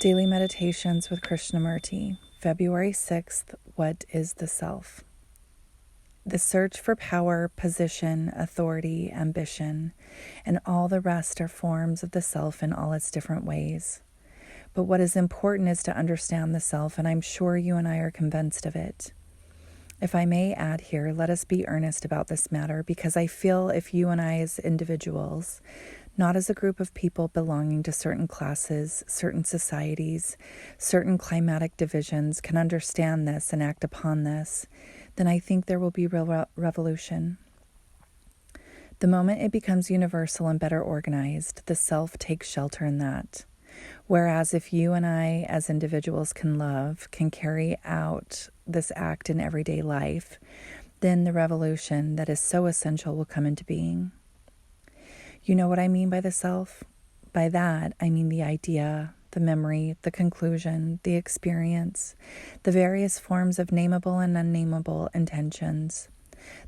Daily Meditations with Krishnamurti, February 6th. What is the self? The search for power, position, authority, ambition, and all the rest are forms of the self in all its different ways. But what is important is to understand the self, and I'm sure you and I are convinced of it. If I may add here, let us be earnest about this matter, because I feel if you and I as individuals, not as a group of people belonging to certain classes, certain societies, certain climatic divisions, can understand this and act upon this, then I think there will be real revolution. The moment it becomes universal and better organized, the self takes shelter in that. Whereas if you and I as individuals can love, can carry out this act in everyday life, then the revolution that is so essential will come into being. You know what I mean by the self? By that, I mean the idea, the memory, the conclusion, the experience, the various forms of nameable and unnameable intentions,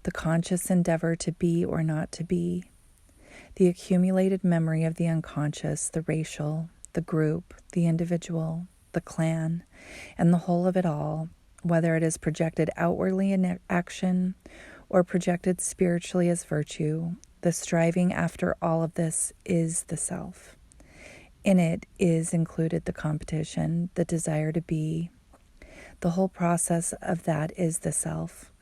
the conscious endeavor to be or not to be, the accumulated memory of the unconscious, the racial, the group, the individual, the clan, and the whole of it all, whether it is projected outwardly in action or projected spiritually as virtue. The striving after all of this is the self. In it is included the competition, the desire to be. The whole process of that is the self.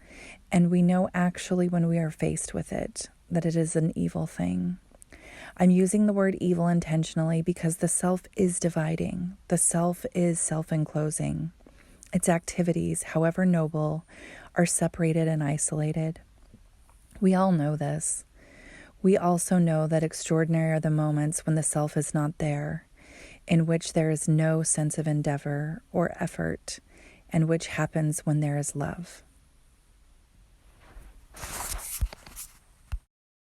And we know actually when we are faced with it that it is an evil thing. I'm using the word evil intentionally because the self is dividing. The self is self-enclosing. Its activities, however noble, are separated and isolated. We all know this. We also know that extraordinary are the moments when the self is not there, in which there is no sense of endeavor or effort, and which happens when there is love.